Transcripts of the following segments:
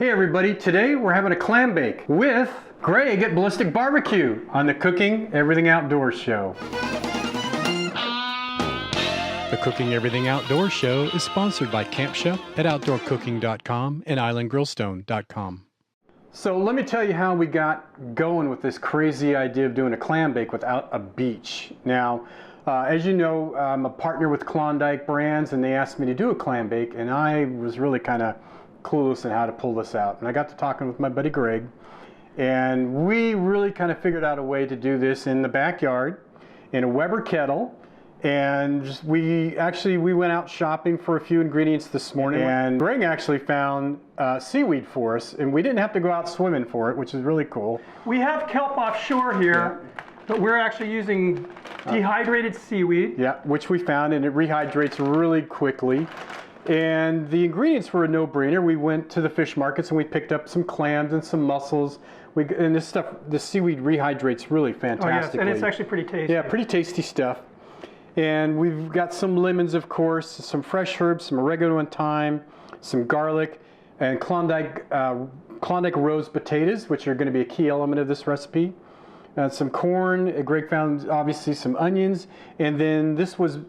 Hey everybody, today we're having a clam bake with Greg at Ballistic Barbecue on the Cooking Everything Outdoors show. The Cooking Everything Outdoors show is sponsored by Camp Chef at OutdoorCooking.com and IslandGrillstone.com. So let me tell you how we got going with this crazy idea of doing a clam bake without a beach. Now, as you know, I'm a partner with Klondike brands and they asked me to do a clam bake and I was really kind of clueless on how to pull this out. And I got to talking with my buddy Greg and we really kind of figured out a way to do this in the backyard in a Weber kettle. And we went out shopping for a few ingredients this morning and Greg actually found seaweed for us and we didn't have to go out swimming for it, which is really cool. We have kelp offshore here, but we're actually using dehydrated seaweed. Yeah, which we found, and it rehydrates really quickly. And the ingredients were a no-brainer. We went to the fish markets and we picked up some clams and some mussels. And this seaweed rehydrates really fantastically. Oh yes, and it's actually pretty tasty. Yeah, pretty tasty stuff. And we've got some lemons, of course, some fresh herbs, some oregano and thyme, some garlic, and Klondike rose potatoes, which are going to be a key element of this recipe. Some corn. Greg found obviously some onions, and then this was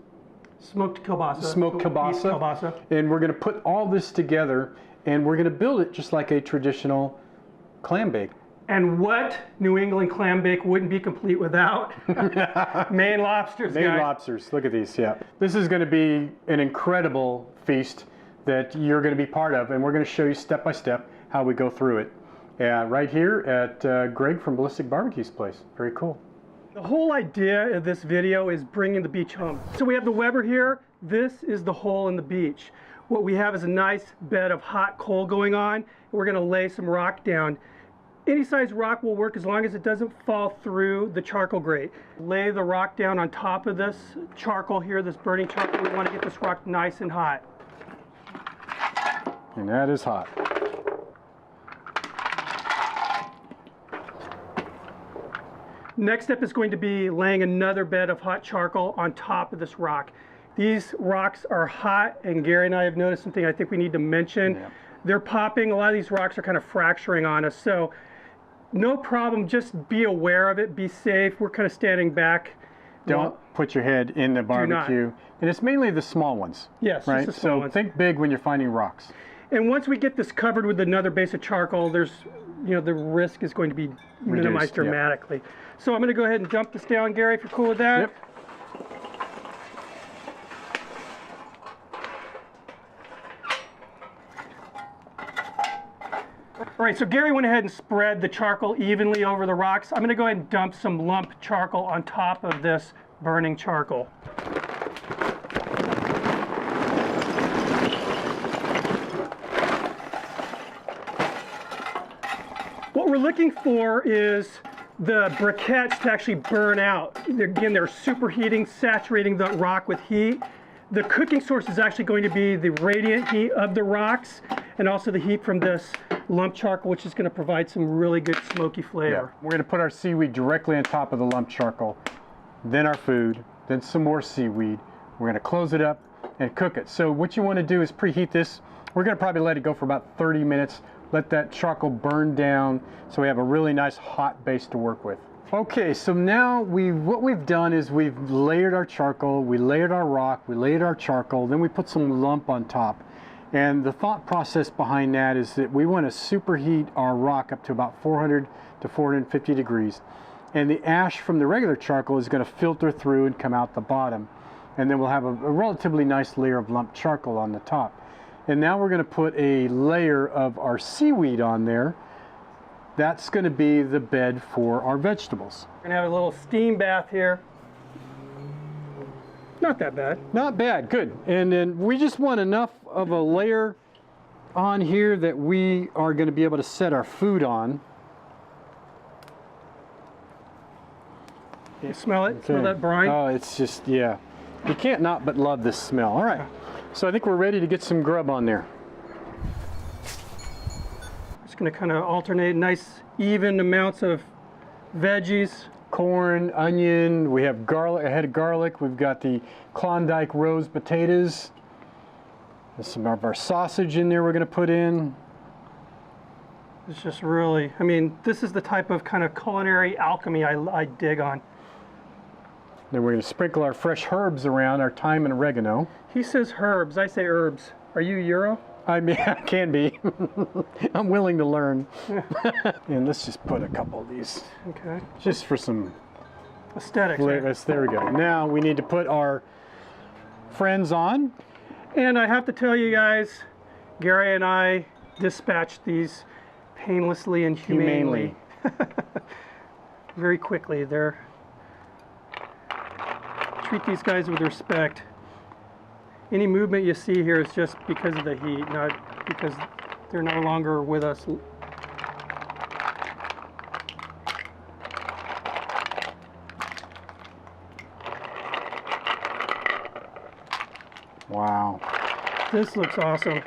smoked kielbasa. Smoked kielbasa. And we're going to put all this together, and we're going to build it just like a traditional clam bake. And what New England clam bake wouldn't be complete without Maine lobsters, Maine lobsters. Look at these. Yeah, this is going to be an incredible feast that you're going to be part of, and we're going to show you step by step how we go through it. Right here at Greg from Ballistic Barbecue's place. Very cool. The whole idea of this video is bringing the beach home. So we have the Weber here. This is the hole in the beach. What we have is a nice bed of hot coal going on. And we're going to lay some rock down. Any size rock will work as long as it doesn't fall through the charcoal grate. Lay the rock down on top of this charcoal here, this burning charcoal. We want to get this rock nice and hot. And that is hot. Next step is going to be laying another bed of hot charcoal on top of this rock. These rocks are hot, and Gary and I have noticed something I think we need to mention. Yeah. They're popping. A lot of these rocks are kind of fracturing on us, so no problem. Just be aware of it. Be safe. We're kind of standing back. Don't put your head in the barbecue. And it's mainly the small ones. Yes, right? Just the small ones. Think big when you're finding rocks. And once we get this covered with another base of charcoal, the risk is going to be minimized dramatically. Yep. So I'm going to go ahead and dump this down, Gary, if you're cool with that. Yep. All right, so Gary went ahead and spread the charcoal evenly over the rocks. I'm going to go ahead and dump some lump charcoal on top of this burning charcoal. What we're looking for is the briquettes to actually burn out. Again, they're superheating, saturating the rock with heat. The cooking source is actually going to be the radiant heat of the rocks and also the heat from this lump charcoal, which is going to provide some really good smoky flavor. Yeah. We're going to put our seaweed directly on top of the lump charcoal, then our food, then some more seaweed. We're going to close it up and cook it. So what you want to do is preheat this. We're going to probably let it go for about 30 minutes. Let that charcoal burn down so we have a really nice hot base to work with. Okay, so now what we've done is we've layered our charcoal, we layered our rock, we layered our charcoal, then we put some lump on top. And the thought process behind that is that we want to superheat our rock up to about 400 to 450 degrees. And the ash from the regular charcoal is going to filter through and come out the bottom. And then we'll have a relatively nice layer of lump charcoal on the top. And now we're going to put a layer of our seaweed on there. That's going to be the bed for our vegetables. We're going to have a little steam bath here. Not that bad. Not bad, good. And then we just want enough of a layer on here that we are going to be able to set our food on. You smell it? Okay. Smell that brine? Oh, it's just, yeah. You can't not but love this smell. All right. So I think we're ready to get some grub on there. Just going to kind of alternate nice even amounts of veggies. Corn, onion, we have garlic, a head of garlic, we've got the Klondike rose potatoes. There's some of our sausage in there we're going to put in. It's just really, I mean, this is the type of kind of culinary alchemy I dig on. Then we're going to sprinkle our fresh herbs around, our thyme and oregano. He says herbs, I say herbs. Are you Euro? I mean, I can be. I'm willing to learn. And let's just put a couple of these. Okay. Just for some Aesthetics. flavors. There we go. Now we need to put our friends on. And I have to tell you guys, Gary and I dispatched these painlessly and humanely. Very quickly. Treat these guys with respect. Any movement you see here is just because of the heat, not because they're no longer with us. Wow. This looks awesome.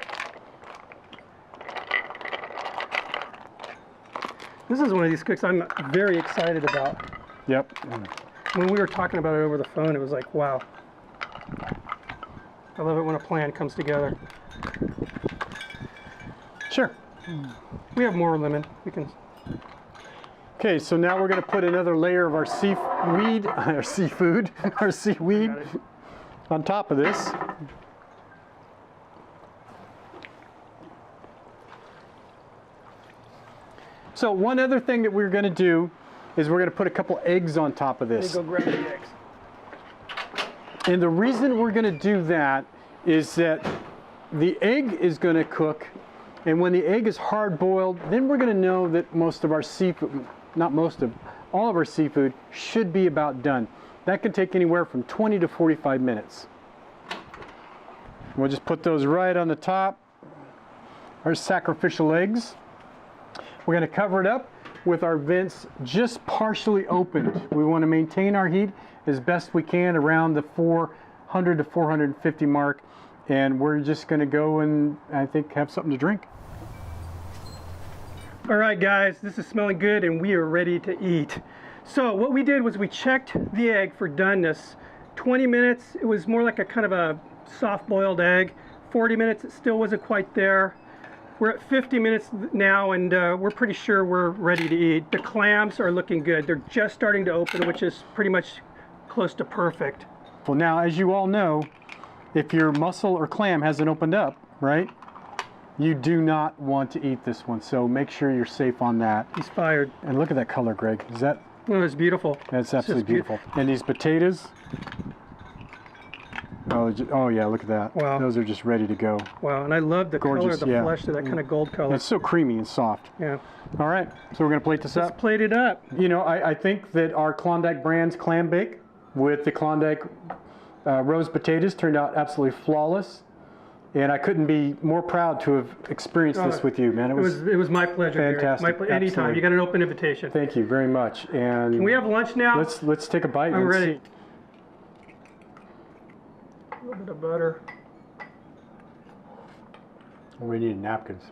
This is one of these cooks I'm very excited about. Yep. When we were talking about it over the phone, it was like, wow. I love it when a plan comes together. Sure. We have more lemon. We can. Okay, so now we're going to put another layer of our seaweed on top of this. So one other thing that we're going to do is we're going to put a couple eggs on top of this. Go grab the eggs. And the reason we're going to do that is that the egg is going to cook, and when the egg is hard boiled, then we're going to know that most of our seafood, not most of, all of our seafood should be about done. That can take anywhere from 20 to 45 minutes. We'll just put those right on the top. Our sacrificial eggs. We're going to cover it up with our vents just partially opened. We want to maintain our heat as best we can around the 400 to 450 mark, and we're just going to go and I think have something to drink. All right, guys, this is smelling good and we are ready to eat. So what we did was we checked the egg for doneness. 20 minutes, it was more like a kind of a soft boiled egg. 40 minutes, it still wasn't quite there. We're at 50 minutes now, and we're pretty sure we're ready to eat. The clams are looking good. They're just starting to open, which is pretty much close to perfect. Well, now, as you all know, if your mussel or clam hasn't opened up, right, you do not want to eat this one. So make sure you're safe on that. He's fired. And look at that color, Greg. Is that? Oh, it's beautiful. That's absolutely beautiful. And these potatoes. Oh yeah, look at that. Wow. Those are just ready to go. Wow, and I love the color of the yeah. flesh to that kind of gold color. It's so creamy and soft. Yeah. All right, so we're going to plate this Let's up. plate it up. You know, I think that our Klondike brand's clam bake with the Klondike rose potatoes turned out absolutely flawless. And I couldn't be more proud to have experienced this with you, man. It was my pleasure. fantastic. Anytime. Absolutely. You got an open invitation. Thank you very much. And Can we have lunch now? let's take a bite. I'm and ready. see. A little bit of butter. We need napkins.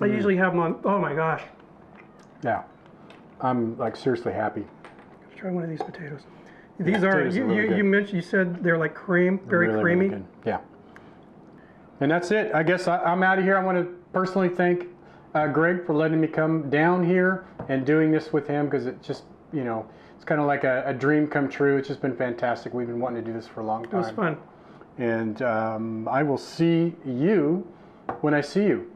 I usually have them on. Oh my gosh. Yeah, I'm like seriously happy. Let's try one of these potatoes. These are potatoes are really good. you mentioned, you said they're like cream, very Really, creamy. really good. Yeah. And that's it. I guess I'm out of here. I want to personally thank Greg for letting me come down here and doing this with him, because it just, you know, it's kind of like a dream come true. It's just been fantastic. We've been wanting to do this for a long time. It was fun. And I will see you when I see you.